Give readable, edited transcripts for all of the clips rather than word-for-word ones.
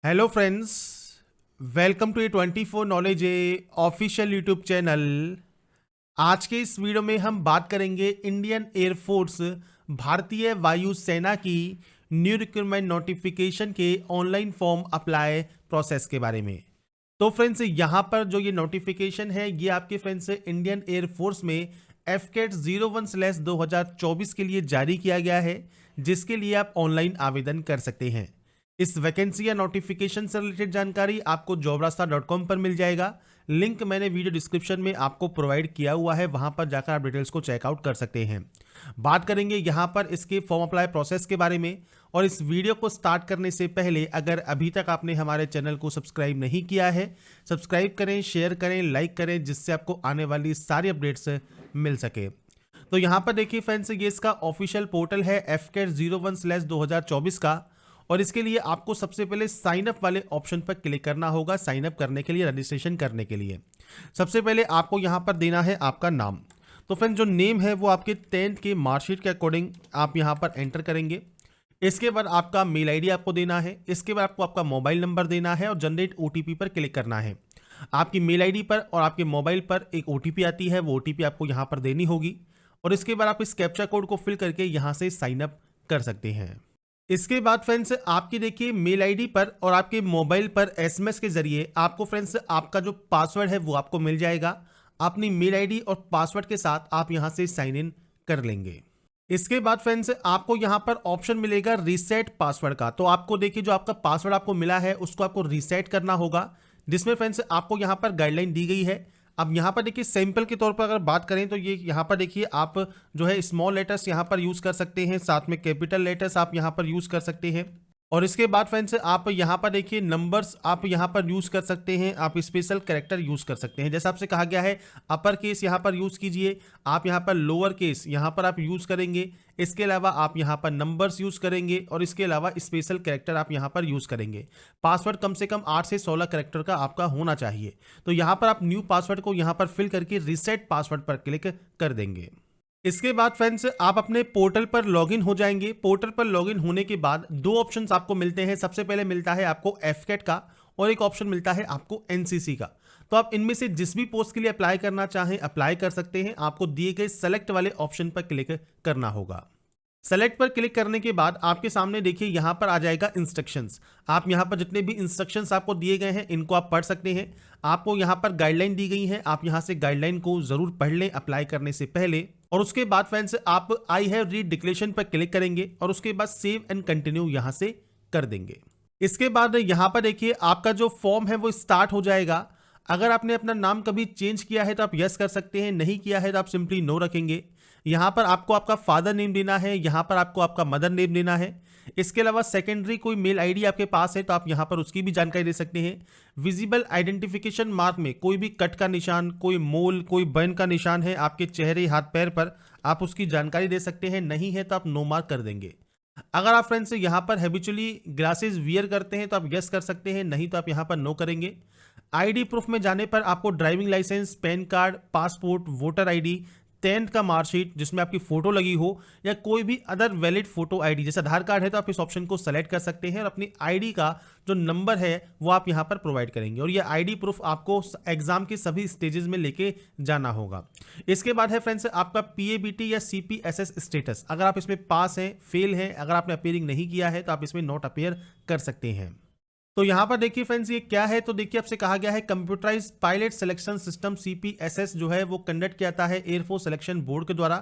Hello friends, welcome to A24 knowledge official YouTube channel. आज के इस वीडियो में हम बात करेंगे इंडियन एयरफोर्स भारतीय वायु सेना की न्यू रिक्रूटमेंट नोटिफिकेशन के ऑनलाइन फॉर्म अप्लाई प्रोसेस के बारे में। तो फ्रेंड्स, यहाँ पर जो ये नोटिफिकेशन है ये आपके फ्रेंड्स इंडियन एयरफोर्स में FCAT 01/2024 के लिए जारी किया गया है, जिसके लिए आप ऑनलाइन आवेदन कर सकते हैं। इस वैकेंसी या नोटिफिकेशन से रिलेटेड जानकारी आपको jobrasta.com पर मिल जाएगा। लिंक मैंने वीडियो डिस्क्रिप्शन में आपको प्रोवाइड किया हुआ है, वहां पर जाकर आप डिटेल्स को चेकआउट कर सकते हैं। बात करेंगे यहां पर इसके फॉर्म अप्लाई प्रोसेस के बारे में। और इस वीडियो को स्टार्ट करने से पहले अगर अभी तक आपने हमारे चैनल को सब्सक्राइब नहीं किया है, सब्सक्राइब करें, शेयर करें, लाइक करें, जिससे आपको आने वाली सारी अपडेट्स मिल सके। तो यहाँ पर देखिए फ्रेंड्स, ये इसका ऑफिशियल पोर्टल है FCAT 01/2024 का। और इसके लिए आपको सबसे पहले साइन अप वाले ऑप्शन पर क्लिक करना होगा, साइन अप करने के लिए, रजिस्ट्रेशन करने के लिए। सबसे पहले आपको यहाँ पर देना है आपका नाम। तो फ्रेंड, जो नेम है वो आपके 10th के मार्कशीट के अकॉर्डिंग आप यहाँ पर एंटर करेंगे। इसके बाद आपका मेल आईडी आपको देना है। इसके बाद आपको आपका मोबाइल नंबर देना है और जनरेट OTP पर क्लिक करना है। आपकी मेल आईडी पर और आपके मोबाइल पर एक OTP आती है, वो OTP आपको यहाँ पर देनी होगी। और इसके बाद आप इस कैप्चा कोड को फिल करके यहाँ से साइन अप कर सकते हैं। इसके बाद फ्रेंड्स, आपकी देखिए मेल आईडी पर और आपके मोबाइल पर SMS के जरिए आपको फ्रेंड्स आपका जो पासवर्ड है वो आपको मिल जाएगा। अपनी मेल आईडी और पासवर्ड के साथ आप यहां से साइन इन कर लेंगे। इसके बाद फ्रेंड्स, आपको यहां पर ऑप्शन मिलेगा रीसेट पासवर्ड का। तो आपको देखिए जो आपका पासवर्ड आपको मिला है उसको आपको रीसेट करना होगा, जिसमें फ्रेंड्स आपको यहां पर गाइडलाइन दी गई है। अब यहाँ पर देखिए सैंपल के तौर पर अगर बात करें तो ये यहाँ पर देखिए आप जो है स्मॉल लेटर्स यहाँ पर यूज़ कर सकते हैं, साथ में कैपिटल लेटर्स आप यहाँ पर यूज़ कर सकते हैं। और इसके बाद फ्रेंड्स, आप यहाँ पर देखिए नंबर्स आप यहाँ पर यूज़ कर सकते हैं, आप स्पेशल कैरेक्टर यूज़ कर सकते हैं। जैसा आपसे कहा गया है अपर केस यहाँ पर यूज़ कीजिए, आप यहाँ पर लोअर केस यहाँ पर आप यूज़ करेंगे। इसके अलावा आप यहाँ पर नंबर्स यूज़ करेंगे और इसके अलावा स्पेशल कैरेक्टर आप यहाँ पर यूज़ करेंगे। पासवर्ड कम से कम 8 से 16 कैरेक्टर का आपका होना चाहिए। तो यहाँ पर आप न्यू पासवर्ड को यहाँ पर फिल करके रीसेट पासवर्ड पर क्लिक कर देंगे। इसके बाद फ्रेंड्स, आप अपने पोर्टल पर लॉगिन हो जाएंगे। पोर्टल पर लॉगिन होने के बाद दो ऑप्शंस आपको मिलते हैं। सबसे पहले मिलता है आपको FCAT का और एक ऑप्शन मिलता है आपको NCC का। तो आप इनमें से जिस भी पोस्ट के लिए अप्लाई करना चाहें अप्लाई कर सकते हैं। आपको दिए गए सेलेक्ट वाले ऑप्शन पर क्लिक करना होगा। सेलेक्ट पर क्लिक करने के बाद आपके सामने देखिए यहाँ पर आ जाएगा इंस्ट्रक्शंस। आप यहाँ पर जितने भी इंस्ट्रक्शंस आपको दिए गए हैं इनको आप पढ़ सकते हैं। आपको यहाँ पर गाइडलाइन दी गई है, आप यहाँ से गाइडलाइन को जरूर पढ़ लें अप्लाई करने से पहले। और उसके बाद फ्रेंड्स, आप आई हैव रीड डिक्लेरेशन पर क्लिक करेंगे और उसके बाद सेव एंड कंटिन्यू यहाँ से कर देंगे। इसके बाद यहाँ पर देखिए आपका जो फॉर्म है वो स्टार्ट हो जाएगा। अगर आपने अपना नाम कभी चेंज किया है तो आप यस कर सकते हैं, नहीं किया है तो आप सिंपली नो रखेंगे। यहाँ पर आपको आपका फादर नेम देना है, यहाँ पर आपको आपका मदर नेम देना है। इसके अलावा सेकेंडरी कोई मेल आईडी आपके पास है तो आप यहाँ पर उसकी भी जानकारी दे सकते हैं। विजिबल आइडेंटिफिकेशन मार्क में कोई भी कट का निशान, कोई मोल, कोई बर्न का निशान है आपके चेहरे, हाथ, पैर पर, आप उसकी जानकारी दे सकते हैं। नहीं है तो आप नो मार्क कर देंगे। अगर आप फ्रेंड्स यहाँ पर हैबिचुअली ग्लासेस वियर करते हैं तो आप यस कर सकते हैं, नहीं तो आप यहाँ पर नो करेंगे। आईडी प्रूफ में जाने पर आपको driving licence, PAN card, passport, voter ID, 10th का मार्कशीट जिसमें आपकी फोटो लगी हो या कोई भी अदर वैलिड फोटो आईडी, जैसे आधार कार्ड है तो आप इस ऑप्शन को सेलेक्ट कर सकते हैं और अपनी आईडी का जो नंबर है वो आप यहां पर प्रोवाइड करेंगे। और ये आईडी प्रूफ आपको एग्जाम के सभी स्टेजेस में लेके जाना होगा। इसके बाद है फ्रेंड्स आपका PABT या CPSS स्टेटस। अगर आप इसमें पास हैं, फेल हैं, अगर आपने अपीयरिंग नहीं किया है तो आप इसमें नॉट अपीयर कर सकते हैं। तो यहाँ पर देखिए फ्रेंड्स ये क्या है, तो देखिए आपसे कहा गया है computerised pilot selection system CPSS जो है वो कंडक्ट किया जाता है एयरफोर्स सिलेक्शन बोर्ड के द्वारा।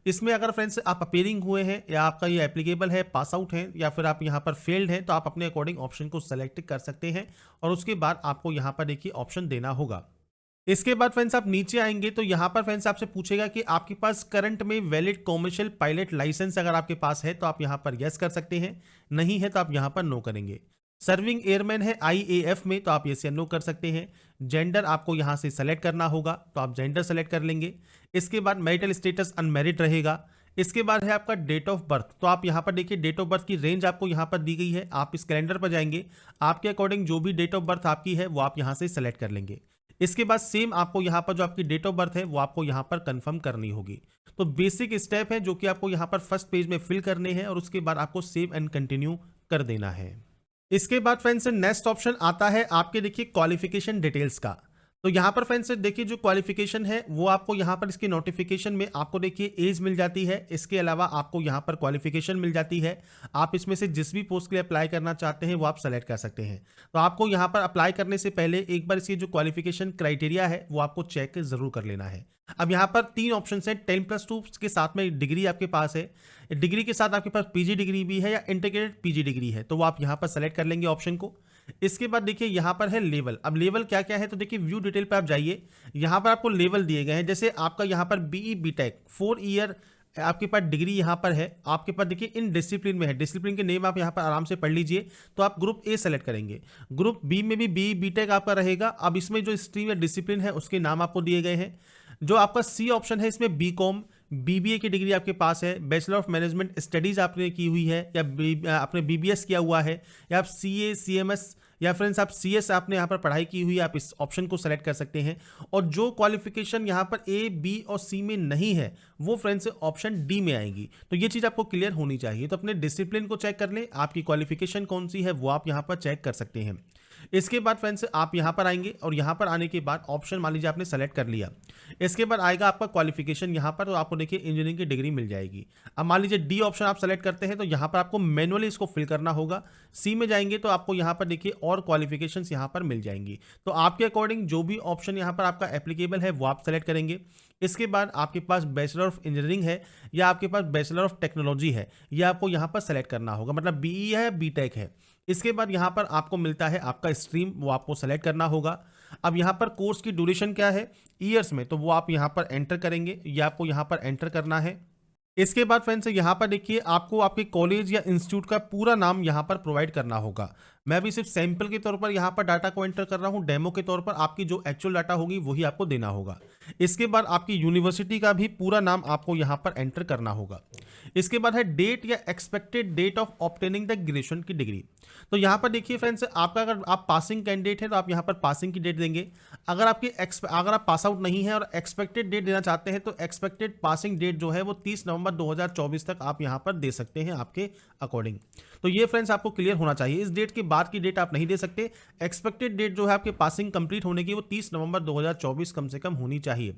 इसमें अगर फ्रेंड्स आप अपीयरिंग हुए हैं या आपका ये एप्लीकेबल है, पास आउट हैं या फिर आप यहाँ पर फेल्ड हैं, तो आप अपने अकॉर्डिंग ऑप्शन को सेलेक्ट कर सकते हैं और उसके बाद आपको यहाँ पर देखिए ऑप्शन देना होगा। इसके बाद फ्रेंड्स आप नीचे आएंगे तो यहाँ पर फ्रेंड्स आपसे पूछेगा कि आपके पास करंट में वैलिड कॉमर्शियल पायलट लाइसेंस अगर आपके पास है तो आप यहाँ पर यस कर सकते हैं, नहीं है तो आप यहाँ पर नो करेंगे। सर्विंग एयरमैन है IAF में तो आप यस या नो कर सकते हैं। जेंडर आपको यहाँ से सेलेक्ट करना होगा तो आप जेंडर सेलेक्ट कर लेंगे। इसके बाद मैरिटल स्टेटस अनमैरिड रहेगा। इसके बाद है आपका डेट ऑफ बर्थ। तो आप यहाँ पर देखिए डेट ऑफ बर्थ की रेंज आपको यहाँ पर दी गई है। आप इस कैलेंडर पर जाएंगे, आपके अकॉर्डिंग जो भी डेट ऑफ बर्थ आपकी है वो आप यहाँ से सेलेक्ट कर लेंगे। इसके बाद सेम आपको यहाँ पर जो आपकी डेट ऑफ बर्थ है वो आपको यहाँ पर कंफर्म करनी होगी। तो बेसिक स्टेप है जो कि आपको यहाँ पर फर्स्ट पेज में फिल करने हैं और उसके बाद आपको सेव एंड कंटिन्यू कर देना है। इसके बाद फ्रेंड्स नेक्स्ट ऑप्शन आता है आपके देखिए क्वालिफिकेशन डिटेल्स का। तो यहाँ पर फ्रेंड्स देखिए जो क्वालिफिकेशन है वो आपको यहाँ पर इसकी नोटिफिकेशन में आपको देखिए एज मिल जाती है। इसके अलावा आपको यहाँ पर क्वालिफिकेशन मिल जाती है। आप इसमें से जिस भी पोस्ट के लिए अप्लाई करना चाहते हैं वो आप सेलेक्ट कर सकते हैं। तो आपको यहाँ पर अप्लाई करने से पहले एक बार इसकी जो क्वालिफिकेशन क्राइटेरिया है वो आपको चेक जरूर कर लेना है। अब यहाँ पर 3 ऑप्शन है। 10+2 के साथ में डिग्री आपके पास है, डिग्री के साथ आपके पास पीजी डिग्री भी है या इंटीग्रेटेड पीजी डिग्री है, तो वो आप यहाँ पर सेलेक्ट कर लेंगे ऑप्शन को। इसके बाद देखिए यहाँ पर है लेवल। अब लेवल क्या क्या है, तो देखिए व्यू डिटेल पे आप जाइए, यहाँ पर आपको लेवल दिए गए हैं। जैसे आपका यहाँ पर बीई बीटेक 4 ईयर आपके पास डिग्री यहाँ पर है, आपके पास देखिए इन डिसिप्लिन में है। डिसिप्लिन के नेम आप यहाँ पर आराम से पढ़ लीजिए। तो आप ग्रुप ए सेलेक्ट करेंगे। ग्रुप बी में भी बीई बीटेक आपका रहेगा। अब इसमें जो स्ट्रीम या डिसिप्लिन है उसके नाम आपको दिए गए हैं। जो आपका सी ऑप्शन है इसमें बीकॉम बीबीए की डिग्री आपके पास है, बैचलर ऑफ मैनेजमेंट स्टडीज आपने की हुई है या आपने बीबीएस किया हुआ है, या आप सीए सीएमएस या फ्रेंड्स आप सीएस आपने यहाँ पर पढ़ाई की हुई है, आप इस ऑप्शन को सेलेक्ट कर सकते हैं। और जो क्वालिफिकेशन यहाँ पर ए बी और सी में नहीं है वो फ्रेंड्स ऑप्शन डी में आएगी। तो ये चीज़ आपको क्लियर होनी चाहिए। तो अपने डिसिप्लिन को चेक कर लें, आपकी क्वालिफिकेशन कौन सी है वो आप यहाँ पर चेक कर सकते हैं। इसके बाद फ्रेंड्स आप यहाँ पर आएंगे और यहाँ पर आने के बाद ऑप्शन मान लीजिए आपने सेलेक्ट कर लिया। इसके बाद आएगा आपका क्वालिफिकेशन यहाँ पर, तो आपको देखिए इंजीनियरिंग की डिग्री मिल जाएगी। अब मान लीजिए डी ऑप्शन आप सेलेक्ट करते हैं तो यहाँ पर आपको मैनुअली इसको फिल करना होगा। सी में जाएंगे तो आपको यहाँ पर देखिए और क्वालिफिकेशंस यहाँ पर मिल जाएंगी। तो आपके अकॉर्डिंग जो भी ऑप्शन यहाँ पर आपका एप्लीकेबल है वो आप सेलेक्ट करेंगे। इसके बाद आपके पास बैचलर ऑफ इंजीनियरिंग है या आपके पास बैचलर ऑफ टेक्नोलॉजी है, यह आपको यहाँ पर सेलेक्ट करना होगा, मतलब बीई है बीटेक है। इसके बाद यहाँ पर आपको मिलता है आपका स्ट्रीम, वो आपको सेलेक्ट करना होगा। अब यहाँ पर कोर्स की ड्यूरेशन क्या है ईयर्स में, तो वो आप यहाँ पर एंटर करेंगे, या आपको यहाँ पर एंटर करना है। इसके बाद फ्रेंड्स यहाँ पर देखिए आपको आपके कॉलेज या इंस्टीट्यूट का पूरा नाम यहाँ पर प्रोवाइड करना होगा। मैं भी सिर्फ सैंपल के तौर पर यहाँ पर डाटा को एंटर कर रहा हूँ, डेमो के तौर पर आपकी जो एक्चुअल डाटा होगी वही आपको देना होगा। इसके बाद आपकी यूनिवर्सिटी का भी पूरा नाम आपको यहाँ पर एंटर करना होगा। इसके बाद है डेट या expected date of obtaining the graduation की डिग्री। तो यहाँ पर देखिए फ्रेंड्स आपका अगर आप पासिंग कैंडिडेट है तो आप यहाँ पर पासिंग की डेट देंगे। अगर आप पास आउट नहीं है और एक्सपेक्टेड डेट देना चाहते हैं तो एक्सपेक्टेड पासिंग डेट जो है वो 30 नवंबर 2024 तक आप यहाँ पर दे सकते हैं आपके अकॉर्डिंग। तो ये फ्रेंड्स आपको क्लियर होना चाहिए, इस डेट के बाद की डेट आप नहीं दे सकते। एक्सपेक्टेड डेट जो है आपके पासिंग कंप्लीट होने की वो 30 नवंबर 2024 कम से कम होनी चाहिए।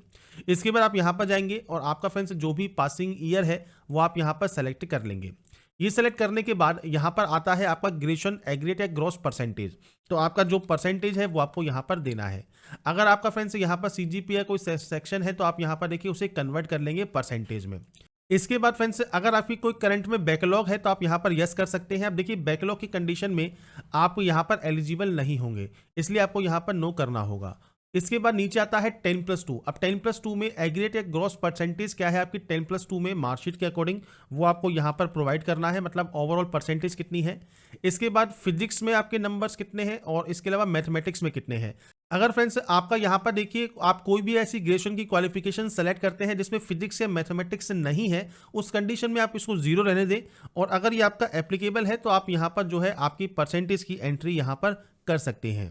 इसके बाद आप यहाँ पर जाएंगे और आपका फ्रेंड्स जो भी पासिंग ईयर है वो आप यहाँ पर सेलेक्ट कर लेंगे। ये सेलेक्ट करने के बाद यहाँ पर आता है आपका ग्रेजुएशन एग्रीगेट या ग्रॉस परसेंटेज। तो आपका जो परसेंटेज है वो आपको यहाँ पर देना है। अगर आपका फ्रेंड्स यहाँ पर सीजीपीए कोई सेक्शन है तो आप यहाँ पर देखिए उसे कन्वर्ट कर लेंगे परसेंटेज में। इसके बाद फ्रेंड्स अगर आपकी कोई करंट में बैकलॉग है तो आप यहाँ पर यस कर सकते हैं। अब देखिए बैकलॉग की कंडीशन में आप यहाँ पर एलिजिबल नहीं होंगे, इसलिए आपको यहाँ पर नो करना होगा। इसके बाद नीचे आता है 10+2। अब 10+2 में एग्रीगेट या ग्रॉस परसेंटेज क्या है आपकी 10+2 में मार्कशीट के अकॉर्डिंग वो आपको यहाँ पर प्रोवाइड करना है, मतलब ओवरऑल परसेंटेज कितनी है। इसके बाद फिजिक्स में आपके नंबर्स कितने हैं और इसके अलावा मैथमेटिक्स में कितने हैं। अगर फ्रेंड्स आपका यहाँ पर देखिए आप कोई भी ऐसी ग्रेजुएशन की क्वालिफिकेशन सेलेक्ट करते हैं जिसमें फिजिक्स या मैथमेटिक्स नहीं है, उस कंडीशन में आप इसको 0 रहने दें। और अगर ये आपका एप्लीकेबल है तो आप यहाँ पर जो है आपकी परसेंटेज की एंट्री यहाँ पर कर सकते हैं।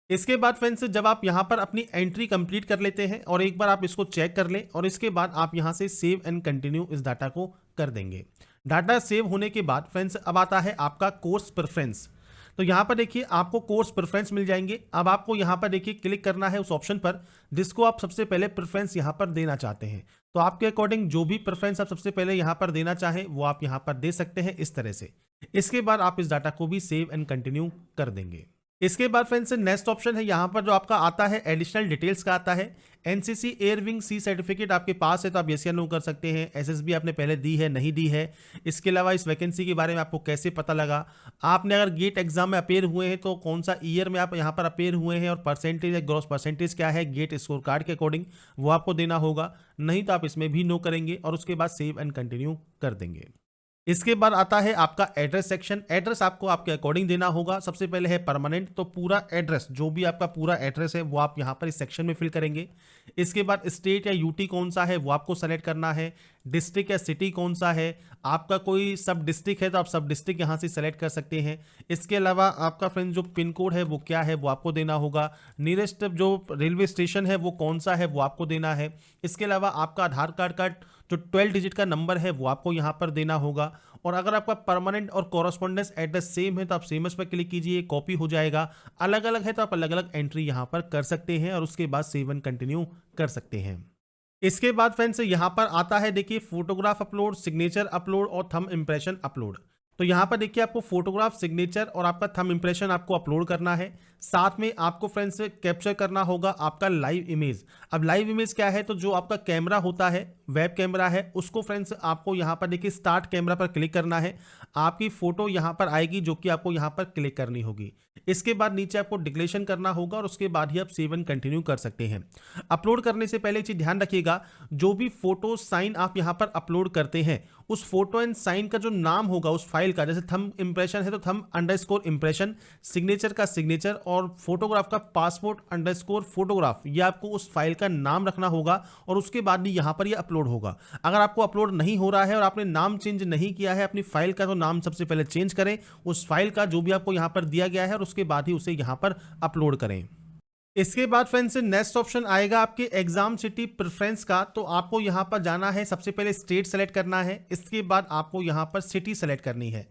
इसके बाद फ्रेंड्स जब आप यहाँ पर अपनी एंट्री कंप्लीट कर लेते हैं और एक बार आप इसको चेक कर लें और इसके बाद आप यहाँ से सेव एंड कंटिन्यू इस डाटा को कर देंगे। डाटा सेव होने के बाद फ्रेंड्स अब आता है आपका कोर्स प्रेफरेंस। तो यहाँ पर देखिए आपको कोर्स प्रेफरेंस मिल जाएंगे। अब आपको यहाँ पर देखिए क्लिक करना है उस ऑप्शन पर जिसको आप सबसे पहले प्रेफरेंस यहाँ पर देना चाहते हैं। तो आपके अकॉर्डिंग जो भी प्रेफरेंस आप सबसे पहले यहाँ पर देना चाहें वो आप यहाँ पर दे सकते हैं इस तरह से। इसके बाद आप इस डाटा को भी सेव एंड कंटिन्यू कर देंगे। इसके बाद फ्रेंड्स नेक्स्ट ऑप्शन है यहाँ पर जो आपका आता है एडिशनल डिटेल्स का आता है। NCC air wing C certificate आपके पास है तो आप यस या नो कर सकते हैं। एसएसबी आपने पहले दी है नहीं दी है। इसके अलावा इस वैकेंसी के बारे में आपको कैसे पता लगा, आपने अगर गेट एग्जाम में अपेयर हुए हैं तो कौन सा ईयर में आप यहाँ पर अपेयर हुए हैं, और परसेंटेज या ग्रॉस परसेंटेज क्या है गेट स्कोर कार्ड के अकॉर्डिंग वो आपको देना होगा। नहीं तो आप इसमें भी नो करेंगे और उसके बाद सेव एंड कंटिन्यू कर देंगे। इसके बाद आता है आपका एड्रेस सेक्शन। एड्रेस आपको आपके अकॉर्डिंग देना होगा। सबसे पहले है परमानेंट, तो पूरा एड्रेस जो भी आपका पूरा एड्रेस है वो आप यहाँ पर इस सेक्शन में फिल करेंगे। इसके बाद स्टेट या यूटी कौन सा है वो आपको सेलेक्ट करना है। डिस्ट्रिक्ट या सिटी कौन सा है, आपका कोई सब डिस्ट्रिक्ट है तो आप सब डिस्ट्रिक्ट यहाँ से सेलेक्ट कर सकते हैं। इसके अलावा आपका फ्रेंड जो पिन कोड है वो क्या है वो आपको देना होगा। नियरेस्ट जो रेलवे स्टेशन है वो कौन सा है वो आपको देना है। इसके अलावा आपका आधार कार्ड का जो 12 डिजिट का नंबर है वो आपको यहाँ पर देना होगा। और अगर आपका परमानेंट और कॉरस्पॉन्डेंस एड्रेस सेम है तो आप सेम पर क्लिक कीजिए, कॉपी हो जाएगा। अलग अलग है तो आप अलग अलग एंट्री यहाँ पर कर सकते हैं और उसके बाद सेव एंड कंटिन्यू कर सकते हैं। इसके बाद फ्रेंड्स यहाँ पर आता है देखिए फोटोग्राफ अपलोड, सिग्नेचर अपलोड और थंब इंप्रेशन अपलोड। तो यहाँ पर देखिए आपको फोटोग्राफ, सिग्नेचर और आपका थंब इंप्रेशन आपको अपलोड करना है। साथ में आपको फ्रेंड्स कैप्चर करना होगा आपका लाइव इमेज। अब लाइव इमेज क्या है, तो जो आपका कैमरा होता है, वेब कैमरा है, उसको फ्रेंड्स आपको यहाँ पर देखिए स्टार्ट कैमरा पर क्लिक करना है। आपकी फोटो यहाँ पर आएगी जो कि आपको यहाँ पर क्लिक करनी होगी। इसके बाद नीचे आपको डिक्लेरेशन करना होगा और उसके बाद ही आप सेव एंड कंटिन्यू कर सकते हैं। अपलोड करने से पहले चीज ध्यान रखिएगा, जो भी फोटो साइन आप यहाँ पर अपलोड करते हैं उस फोटो एंड साइन का जो नाम होगा उस फाइल का, जैसे थंब इंप्रेशन है तो थंब अंडरस्कोर इंप्रेशन, सिग्नेचर का सिग्नेचर और फोटोग्राफ का पासपोर्ट अंडरस्कोर फोटोग्राफ, ये आपको उस फाइल का नाम रखना होगा और उसके बाद भी यहाँ पर ये अपलोड होगा। अगर आपको अपलोड नहीं हो रहा है और आपने नाम चेंज नहीं किया है अपनी फाइल का, तो नाम सबसे पहले चेंज करें उस फाइल का जो भी आपको यहाँ पर दिया गया है और उसके बाद ही उसे यहाँ पर अपलोड करें। इसके बाद फ्रेंड्स नेक्स्ट ऑप्शन आएगा आपके एग्जाम सिटी प्रेफरेंस का। तो आपको यहाँ पर जाना है, सबसे पहले स्टेट सेलेक्ट करना है, इसके बाद आपको यहाँ पर सिटी सेलेक्ट करनी है।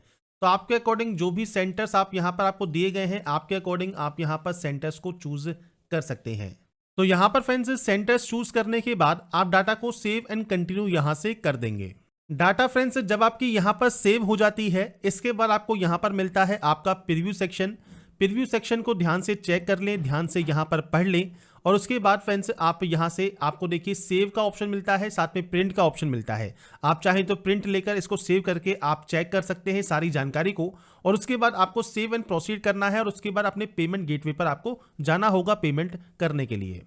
तो आपके अकॉर्डिंग जो भी सेंटर्स आप यहाँ पर आपको दिए गए हैं, आपके अकॉर्डिंग आप यहाँ पर सेंटर्स को चूज कर सकते हैं। तो यहाँ पर फ्रेंड्स सेंटर्स चूज करने के बाद आप डाटा को सेव एंड कंटिन्यू यहाँ से कर देंगे। डाटा फ्रेंड्स जब आपकी यहाँ पर सेव हो जाती है, इसके बाद आपको यहाँ पर मिलता है आपका प्रीव्यू सेक्शन। प्रीव्यू सेक्शन को ध्यान से चेक कर लें, ध्यान से यहाँ पर पढ़ लें और उसके बाद फ्रेंड्स आप यहाँ से आपको देखिए सेव का ऑप्शन मिलता है, साथ में प्रिंट का ऑप्शन मिलता है। आप चाहें तो प्रिंट लेकर इसको सेव करके आप चेक कर सकते हैं सारी जानकारी को और उसके बाद आपको सेव एंड प्रोसीड करना है और उसके बाद अपने पेमेंट गेटवे पर आपको जाना होगा पेमेंट करने के लिए।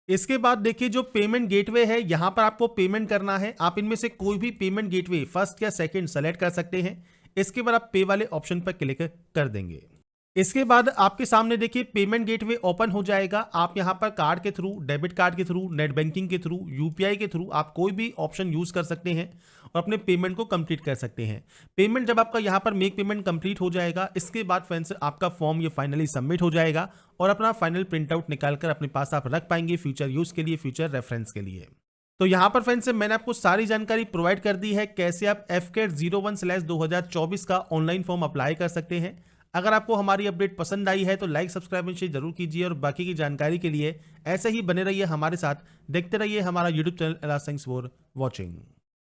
इसके बाद देखिए जो पेमेंट गेटवे है यहाँ पर आपको पेमेंट करना है। आप इनमें से कोई भी पेमेंट गेटवे फर्स्ट या सेकंड सेलेक्ट कर सकते हैं। इसके बाद आप पे वाले ऑप्शन पर क्लिक कर देंगे। इसके बाद आपके सामने देखिए पेमेंट गेटवे ओपन हो जाएगा। आप यहाँ पर कार्ड के थ्रू, डेबिट कार्ड के थ्रू, नेट बैंकिंग के थ्रू, यूपीआई के थ्रू आप कोई भी ऑप्शन यूज कर सकते हैं और अपने पेमेंट को कंप्लीट कर सकते हैं। पेमेंट जब आपका यहाँ पर मेक पेमेंट कंप्लीट हो जाएगा, इसके बाद फ्रेंड्स आपका फॉर्म ये फाइनली सबमिट हो जाएगा और अपना फाइनल प्रिंट आउट निकालकर अपने पास आप रख पाएंगे फ्यूचर यूज के लिए, फ्यूचर रेफरेंस के लिए। तो यहाँ पर फ्रेंड्स मैंने आपको सारी जानकारी प्रोवाइड कर दी है कैसे आप FCAT 01/2024 का ऑनलाइन फॉर्म अप्लाई कर सकते हैं। अगर आपको हमारी अपडेट पसंद आई है तो लाइक, सब्सक्राइब एंड शेयर जरूर कीजिए और बाकी की जानकारी के लिए ऐसे ही बने रहिए हमारे साथ, देखते रहिए हमारा YouTube channel. Thanks for watching.